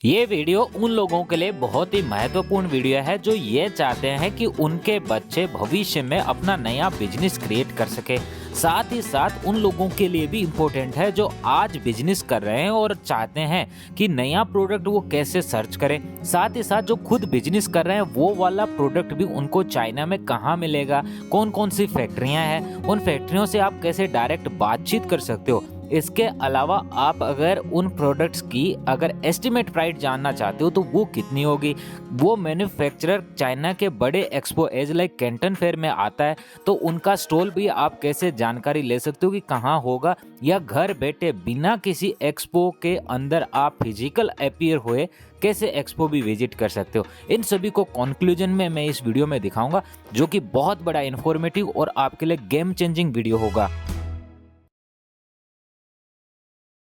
ये वीडियो उन लोगों के लिए बहुत ही महत्वपूर्ण वीडियो है जो ये चाहते हैं कि उनके बच्चे भविष्य में अपना नया बिजनेस क्रिएट कर सके। साथ ही साथ उन लोगों के लिए भी इम्पोर्टेंट है जो आज बिजनेस कर रहे हैं और चाहते हैं कि नया प्रोडक्ट वो कैसे सर्च करें। साथ ही साथ जो खुद बिजनेस कर रहे हैं वो वाला प्रोडक्ट भी उनको चाइना में कहाँ मिलेगा, कौन कौन सी फैक्ट्रियाँ हैं, उन फैक्ट्रियों से आप कैसे डायरेक्ट बातचीत कर सकते हो। इसके अलावा आप अगर उन प्रोडक्ट्स की अगर एस्टिमेट प्राइस जानना चाहते हो तो वो कितनी होगी। वो मैन्युफैक्चरर चाइना के बड़े expo as like Canton fair में आता है, तो उनका स्टॉल भी आप कैसे जानकारी ले सकते हो कि कहाँ होगा, या घर बैठे बिना किसी एक्सपो के अंदर आप फिजिकल अपीयर हुए कैसे एक्सपो भी विजिट कर सकते हो। इन सभी को कंक्लूजन में मैं इस वीडियो में दिखाऊंगा, जो कि बहुत बड़ा इन्फॉर्मेटिव और आपके लिए गेम चेंजिंग वीडियो होगा।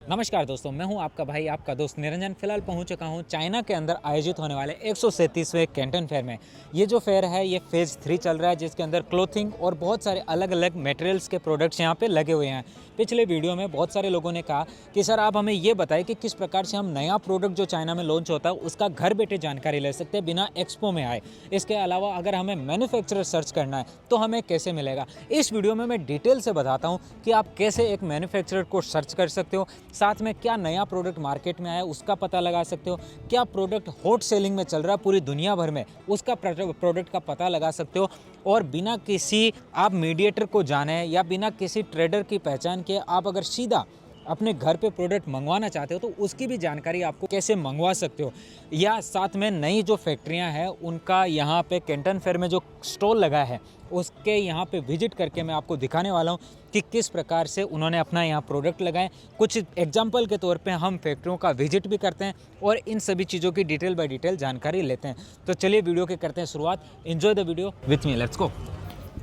नमस्कार दोस्तों, मैं हूं आपका भाई, आपका दोस्त निरंजन। फिलहाल पहुंच चुका हूं चाइना के अंदर आयोजित होने वाले 137वें कैंटन फेयर में। ये जो फेयर है ये फेज़ 3 चल रहा है, जिसके अंदर क्लोथिंग और बहुत सारे अलग अलग मटेरियल्स के प्रोडक्ट्स यहां पे लगे हुए हैं। पिछले वीडियो में बहुत सारे लोगों ने कहा कि सर आप हमें ये बताएं कि किस प्रकार से हम नया प्रोडक्ट जो चाइना में लॉन्च होता है उसका घर बैठे जानकारी ले सकते हैं बिना एक्सपो में आए। इसके अलावा अगर हमें मैन्युफैक्चरर सर्च करना है तो हमें कैसे मिलेगा। इस वीडियो में मैं डिटेल से बताता हूँ कि आप कैसे एक मैन्युफैक्चरर को सर्च कर सकते हो, साथ में क्या नया प्रोडक्ट मार्केट में आया उसका पता लगा सकते हो, क्या प्रोडक्ट हॉट सेलिंग में चल रहा है पूरी दुनिया भर में उसका प्रोडक्ट का पता लगा सकते हो, और बिना किसी आप मीडिएटर को जाने या बिना किसी ट्रेडर की पहचान के आप अगर सीधा अपने घर पे प्रोडक्ट मंगवाना चाहते हो तो उसकी भी जानकारी आपको कैसे मंगवा सकते हो। या साथ में नई जो फैक्ट्रियां हैं उनका यहाँ पे कैंटन फेयर में जो स्टॉल लगा है उसके यहाँ पे विजिट करके मैं आपको दिखाने वाला हूँ कि किस प्रकार से उन्होंने अपना यहाँ प्रोडक्ट लगाए। कुछ एग्जाम्पल के तौर पे हम फैक्ट्रियों का विजिट भी करते हैं और इन सभी चीज़ों की डिटेल बाय डिटेल जानकारी लेते हैं। तो चलिए वीडियो के करते हैं शुरुआत। Enjoy the video with me, let's go.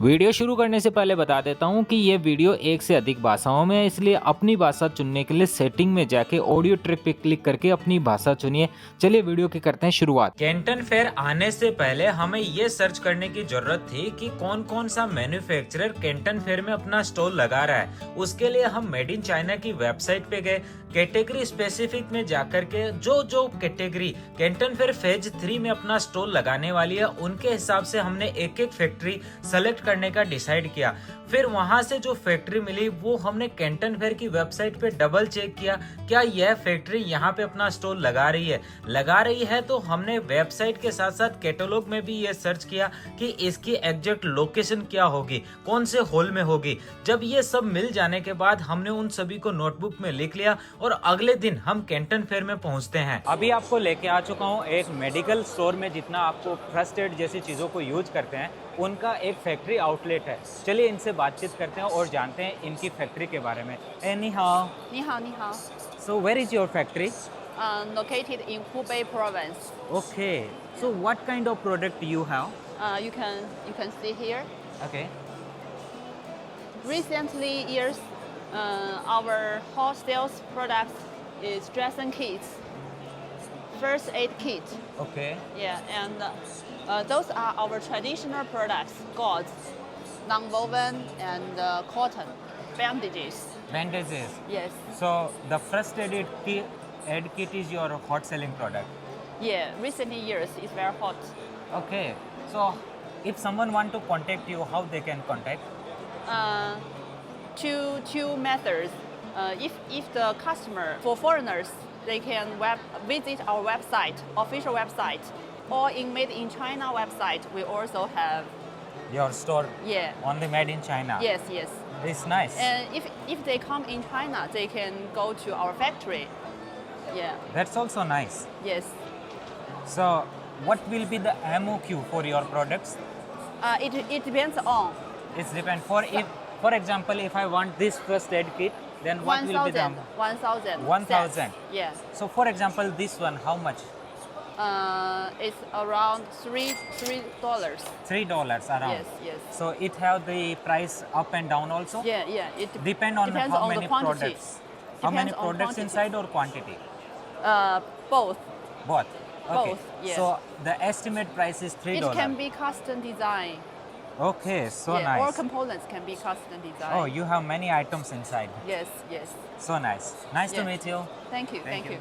Video शुरू करने से पहले बता देता हूँ कि ये वीडियो एक से अधिक भाषाओं में है, इसलिए अपनी भाषा चुनने के लिए सेटिंग में जाके ऑडियो ट्रैक पे क्लिक करके अपनी भाषा चुनिए। चलिए वीडियो की करते हैं शुरुआत। कैंटन फेयर आने से पहले हमें ये सर्च करने की जरूरत थी कि कौन कौन सा मैन्युफैक्चरर कैंटन फेयर में अपना स्टॉल लगा रहा है। उसके लिए हम मेड इन चाइना की वेबसाइट पे गए, कैटेगरी स्पेसिफिक में जाकर के जो कैटेगरी कैंटन फेयर फेज 3 में अपना स्टॉल लगाने वाली है उनके हिसाब से हमने एक एक फैक्ट्री सेलेक्ट करने का डिसाइड किया। फिर वहां से जो फैक्ट्री मिली वो हमने कैंटन फेयर की वेबसाइट पे डबल चेक किया, क्या यह फैक्ट्री यहाँ पे अपना स्टॉल लगा रही है तो हमने वेबसाइट के साथ साथ कैटलॉग में भी ये सर्च किया कि इसकी एग्जैक्ट लोकेशन क्या होगी, कौन से हॉल में होगी। जब ये सब मिल जाने के बाद हमने उन सभी को नोटबुक में लिख लिया और अगले दिन हम कैंटन फेयर में पहुंचते हैं। अभी आपको लेके आ चुका हूँ एक मेडिकल स्टोर में, जितना आपको फर्स्ट एड जैसी चीज़ों को यूज करते हैं उनका एक फैक्ट्री आउटलेट है। चलिए इनसे बातचीत करते हैं और जानते हैं इनकी फैक्ट्री के बारे में। नी हाओ। 你好，你好。 so where is your factory? Located in Hubei province. Okay, so what kind of product you have? You can see here. Okay, Recently years, our hot sales products is dressing kits, first aid kit. Okay, Yeah, and those are our traditional products: gauze, non-woven, and cotton, bandages. bandages. Yes. So the first aid kit is your hot selling product. Yeah. Recent years is very hot. Okay, so if someone want to contact you, how they can contact? Uh, two methods. If the customer, for foreigners, they can visit our website, official website, or in Made in China website. We also have. Your store Yeah. only made in China. Yes. It's nice. And if they come in China, they can go to our factory. Yeah. That's also nice. Yes. So what will be the MOQ for your products? It depends on. It's depend for example, if I want this first aid kit, then what will be the 1,000. 1,000. sets. Yeah. So for example, this one, how much? It's around $3. $3 around. Yes. So it have the price up and down also? Yeah. It Depend on depends how on many the quantity. products. How many Depends on products quantity. inside or quantity? Both. Both. Okay. Both, yes. So the estimate price is $3. It can be custom design. Okay, so yeah, nice. All components can be custom design. Oh, you have many items inside. Yes. So nice. Nice to Yeah. meet you. Thank you. Thank you.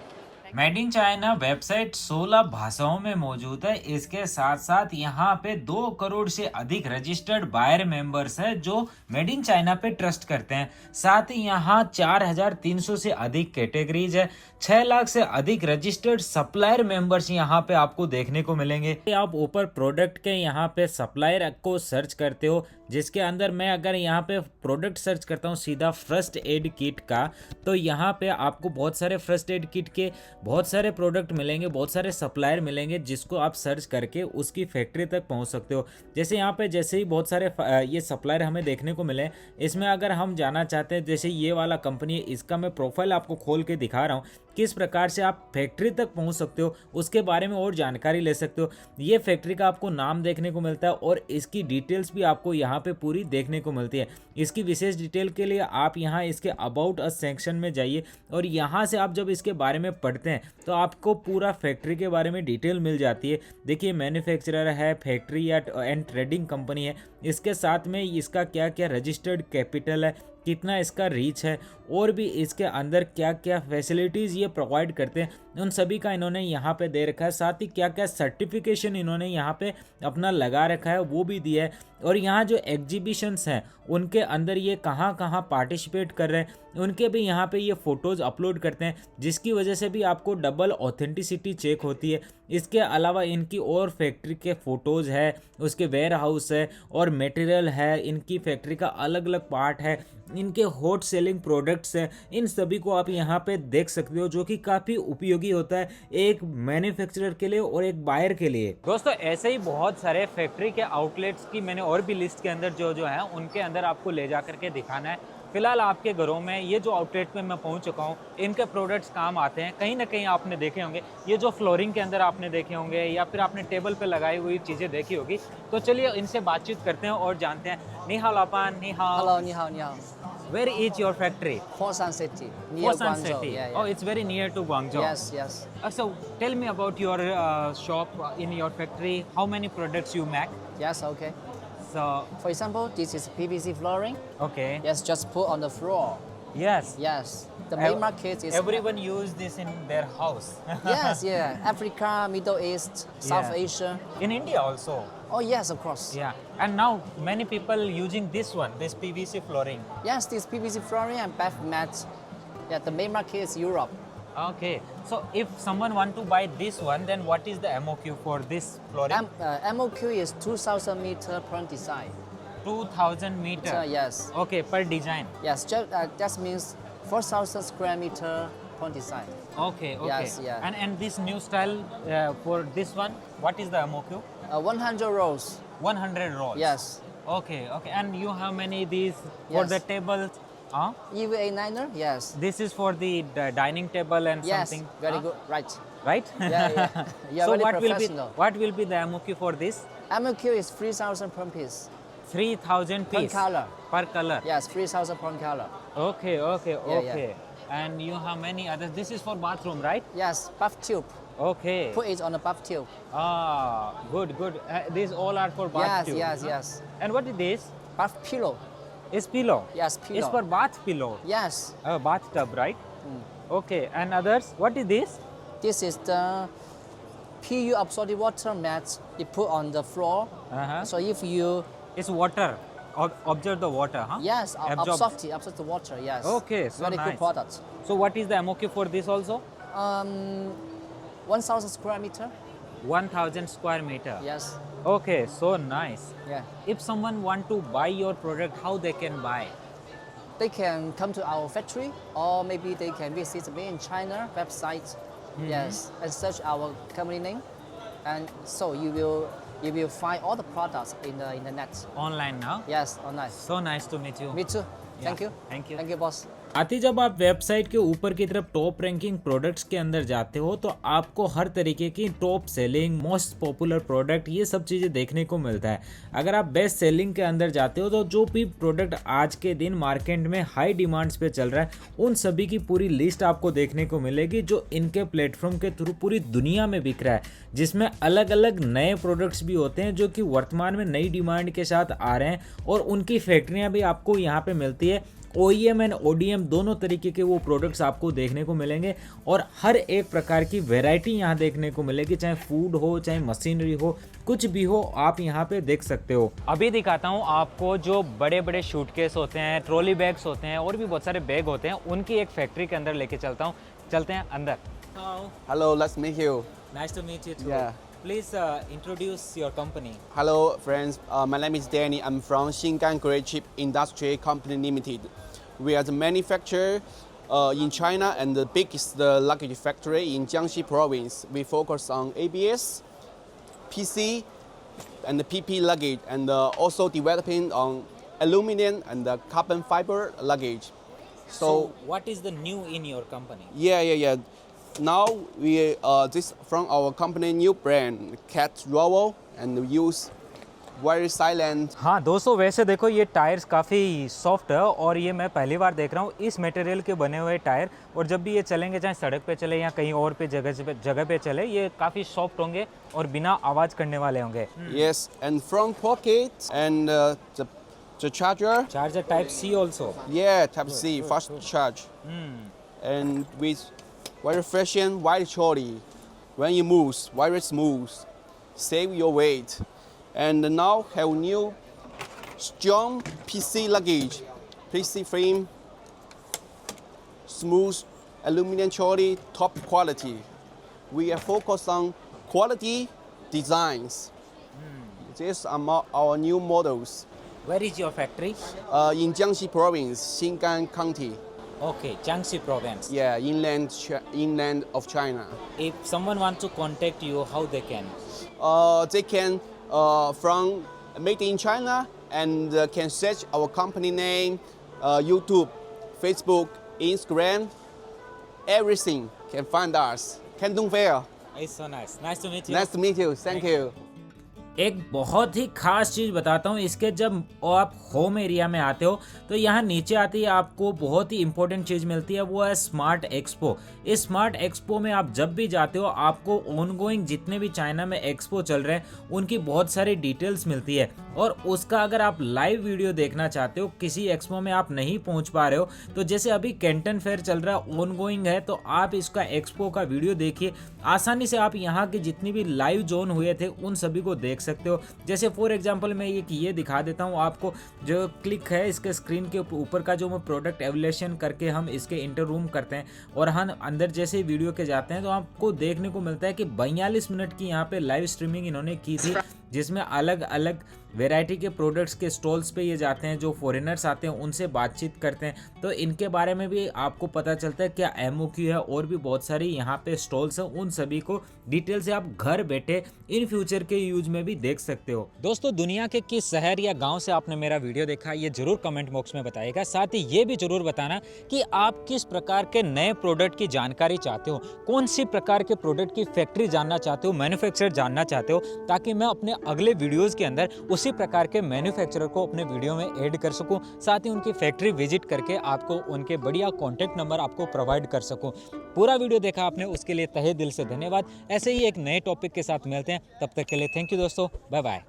Made in China website 16 भाषाओं में मौजूद है। इसके साथ साथ यहाँ पे 2 करोड़ से अधिक रजिस्टर्ड बायर मेंबर्स है जो मेड इन चाइना पे ट्रस्ट करते हैं। साथ ही यहाँ 4300 से अधिक कैटेगरीज है। 6 लाख से अधिक रजिस्टर्ड सप्लायर मेंबर्स यहाँ पे आपको देखने को मिलेंगे। आप ऊपर प्रोडक्ट के यहाँ पे सप्लायर को सर्च करते हो, जिसके अंदर मैं अगर यहाँ पे प्रोडक्ट सर्च करता हूँ सीधा फर्स्ट एड किट का, तो यहाँ पे आपको बहुत सारे फर्स्ट एड किट के बहुत सारे प्रोडक्ट मिलेंगे, बहुत सारे सप्लायर मिलेंगे, जिसको आप सर्च करके उसकी फैक्ट्री तक पहुँच सकते हो। जैसे यहाँ पे जैसे ही बहुत सारे ये सप्लायर हमें देखने को मिले, इसमें अगर हम जाना चाहते हैं, जैसे ये वाला कंपनी है, इसका मैं प्रोफाइल आपको खोल के दिखा रहा हूँ किस प्रकार से आप फैक्ट्री तक पहुंच सकते हो, उसके बारे में और जानकारी ले सकते हो। ये फैक्ट्री का आपको नाम देखने को मिलता है और इसकी डिटेल्स भी आपको यहाँ पे पूरी देखने को मिलती है। इसकी विशेष डिटेल के लिए आप यहाँ इसके अबाउट अस सेक्शन में जाइए और यहाँ से आप जब इसके बारे में पढ़ते हैं तो आपको पूरा फैक्ट्री के बारे में डिटेल मिल जाती है। देखिए, मैन्युफैक्चरर है, फैक्ट्री एंड ट्रेडिंग कंपनी है, इसके साथ में इसका क्या क्या रजिस्टर्ड कैपिटल है, कितना इसका रीच है, और भी इसके अंदर क्या क्या फैसिलिटीज़ ये प्रोवाइड करते हैं, उन सभी का इन्होंने यहाँ पे दे रखा है। साथ ही क्या क्या सर्टिफिकेशन इन्होंने यहाँ पे अपना लगा रखा है वो भी दिया है। और यहाँ जो एग्जीबिशंस हैं उनके अंदर ये कहाँ कहाँ पार्टिसिपेट कर रहे हैं उनके भी यहाँ पे ये फ़ोटोज़ अपलोड करते हैं, जिसकी वजह से भी आपको डबल ऑथेंटिसिटी चेक होती है। इसके अलावा इनकी और फैक्ट्री के फ़ोटोज़ है, उसके वेयर हाउस है और मटेरियल है, इनकी फैक्ट्री का अलग अलग पार्ट है, इनके हॉट सेलिंग प्रोडक्ट्स हैं, इन सभी को आप यहाँ पे देख सकते हो, जो कि काफ़ी उपयोगी होता है एक मैन्युफैक्चरर के लिए और एक बायर के लिए। दोस्तों, ऐसे ही बहुत सारे फैक्ट्री के आउटलेट्स की मैंने और भी लिस्ट के अंदर जो है उनके अंदर आपको ले जा करके दिखाना है। फिलहाल आपके घरों में ये जो आउटलेट में मैं पहुंच चुका हूं, इनके प्रोडक्ट्स काम आते हैं। कहीं ना कहीं आपने देखे होंगे, ये जो फ्लोरिंग के अंदर आपने देखे होंगे या फिर आपने टेबल पे लगाई हुई चीज़ें देखी होगी। तो चलिए इनसे बातचीत करते हैं और जानते हैं। नि हाओ लापान, नि हाओ। Hello, ni hao, ni hao. Where is your factory? Foshan City, near Foshan Guangzhou. City. Yeah, Oh, yeah. it's very near to Guangzhou. Yes, yes. So tell me about your shop in your factory. How many products you make? Yes, okay. So For example, this is PVC flooring. okay. Yes, just put on the floor. Yes. Yes. The main market is Everyone use this in their house. Yes, yeah. Africa, Middle East, South Yeah. Asia. In India also. Oh yes, of course. Yeah. And now many people using this one, this PVC flooring. Yes, this PVC flooring and bath mat. Yeah, the main market is Europe. Okay. So if someone want to buy this one, then what is the MOQ for this flooring? MOQ is 2,000 meter per design. 2000 meter. Yes. Okay, per design. Yes, that means 4,000 square meter per design. Okay, okay. Yes, yeah. And this new style for this one, what is the MOQ? 100 rolls. 100 rolls. Yes. Okay, okay. And you have many these for Yes. the tables? Huh? EVA liner, yes. This is for the dining table and Yes, something. very huh? good, right. Right? Yeah, yeah. You are So very what will be professional. what will be the MOQ for this? MOQ is 3,000 per piece. 3000 Per piece color. per color. Yes, 3,000 per color. Okay, okay, Yeah, okay. And you have many others. This is for bathroom, right? Yes, bath tube. Okay. Put it on the bath tube. Ah, good, good. These all are for bath Yes, tube, yes, huh? yes. And what is this? Bath pillow. Is pillow. Yes, pillow. It's for bath pillow. Yes. Bathtub, right? Okay. And others? What is this? This is the PU absorbed water mat you put on the floor. Uh-huh. So if you, It's water. Observe the water, huh? yes, Absorb. absorb the water, yes. Okay, so Very nice. good product. So what is the MOQ for this also? 1,000 square meter. 1000 square meter. Yes. Okay, so nice. Yeah. If someone want to buy your product, how they can buy? They can come to our factory or maybe they can visit the Made in China website. Yes, and search our company name. And so you will find all the products in the net. Online now? Yes, online. So nice to meet you. Me too. Thank Yeah, you. thank you. Thank you, boss. साथ ही जब आप website के ऊपर की तरफ top ranking products के अंदर जाते हो तो आपको हर तरीके की top selling, most popular product, ये सब चीज़ें देखने को मिलता है। अगर आप बेस्ट सेलिंग के अंदर जाते हो तो जो भी प्रोडक्ट आज के दिन मार्केट में हाई डिमांड्स पे चल रहा है उन सभी की पूरी लिस्ट आपको देखने को मिलेगी जो इनके प्लेटफॉर्म के थ्रू पूरी दुनिया में बिक रहा है, जिसमें अलग अलग नए प्रोडक्ट्स भी होते हैं जो कि वर्तमान में नई डिमांड के साथ आ रहे हैं और उनकी फैक्ट्रियाँ भी आपको यहाँ पे मिलती है OEM एंड ODM दोनों तरीके के वो प्रोडक्ट्स आपको देखने को मिलेंगे और हर एक प्रकार की वैरायटी यहाँ देखने को मिलेगी, चाहे फूड हो चाहे मशीनरी हो, कुछ भी हो आप यहाँ पे देख सकते हो। अभी दिखाता हूँ आपको जो बड़े बड़े सूटकेस होते हैं, ट्रॉली बैग्स होते हैं और भी बहुत सारे बैग होते हैं, उनकी एक फैक्ट्री के अंदर लेके चलता हूँ। चलते हैं अंदर। Hello, nice to meet you. Nice to meet you too. Yeah. Please introduce your company. Hello, friends. My name is Danny. I'm from Xinjiang Great Chip Industry Company Limited. We are the manufacturer in China and the biggest luggage factory in Jiangxi Province. We focus on ABS, PC, and the PP luggage, and also developing on aluminum and carbon fiber luggage. So what is the new in your company? Yeah. Now we this from our company new brand Cat Rowo and we use very silent. हाँ दोस्तों, वैसे देखो ये tyres काफ़ी soft है और ये मैं पहली बार देख रहा हूँ इस मटेरियल के बने हुए टायर। और जब भी ये चलेंगे, चाहे सड़क पे चले या कहीं और पे जगह पे चले, ये काफ़ी सॉफ्ट होंगे और बिना आवाज़ करने वाले होंगे। Yes, and front pocket and the charger. Charger type C also. Yeah, Type C fast charge. And with very refreshing white trolley. When you move, very smooth, save your weight. And now have new strong PC luggage, PC frame, smooth aluminum trolley, top quality. We are focused on quality designs. These are our new models. Where is your factory? In Jiangxi Province, Xinjiang County. Okay, Jiangxi province. Yeah, inland of China. If someone wants to contact you, how they can? They can from made in China and can search our company name, YouTube, Facebook, Instagram, everything can find us. Canton Fair. It's so nice. Nice to meet you. Nice to meet you. Thank you. एक बहुत ही खास चीज़ बताता हूँ इसके, जब आप home area में आते हो तो यहाँ नीचे आते ही आपको बहुत ही इंपॉर्टेंट चीज़ मिलती है, वो है स्मार्ट एक्सपो। इस स्मार्ट एक्सपो में आप जब भी जाते हो आपको ऑनगोइंग जितने भी चाइना में एक्सपो चल रहे हैं उनकी बहुत सारी डिटेल्स मिलती है। और उसका अगर आप लाइव वीडियो देखना चाहते हो, किसी एक्सपो में आप नहीं पहुँच पा रहे हो, तो जैसे अभी कैंटन फेयर चल रहा है, ऑनगोइंग है, तो आप इसका एक्सपो का वीडियो देखिए। आसानी से आप यहाँ के जितनी भी लाइव जोन हुए थे उन सभी को देख सकते हो। जैसे फॉर एग्जांपल मैं ये दिखा देता हूँ आपको, जो क्लिक है इसके स्क्रीन के ऊपर का, जो मैं प्रोडक्ट एवल्यूएशन करके हम इसके इंटर रूम करते हैं और हम अंदर जैसे वीडियो के जाते हैं तो आपको देखने को मिलता है कि 42 मिनट की यहाँ पे लाइव स्ट्रीमिंग इन्होंने की थी, जिसमें अलग अलग वैरायटी के प्रोडक्ट्स के स्टॉल्स पे ये जाते हैं, जो फॉरेनर्स आते हैं उनसे बातचीत करते हैं, तो इनके बारे में भी आपको पता चलता है क्या MOQ है और भी बहुत सारी यहाँ पे स्टॉल्स हैं। उन सभी को डिटेल से आप घर बैठे इन फ्यूचर के यूज में भी देख सकते हो। दोस्तों, दुनिया के किस शहर या गांव से आपने मेरा वीडियो देखा ये जरूर कमेंट बॉक्स में बताइएगा। साथ ही ये भी जरूर बताना कि आप किस प्रकार के नए प्रोडक्ट की जानकारी चाहते हो, कौन सी प्रकार के प्रोडक्ट की फैक्ट्री जानना चाहते हो, मैन्युफैक्चरर जानना चाहते हो, ताकि मैं अपने अगले वीडियोस के अंदर उसी प्रकार के मैन्युफैक्चरर को अपने वीडियो में ऐड कर सकूं। साथ ही उनकी फैक्ट्री विजिट करके आपको उनके बढ़िया कॉन्टैक्ट नंबर आपको प्रोवाइड कर सकूं। पूरा वीडियो देखा आपने, उसके लिए तहे दिल से धन्यवाद। ऐसे ही एक नए टॉपिक के साथ मिलते हैं, तब तक के लिए थैंक यू दोस्तों, बाय बाय।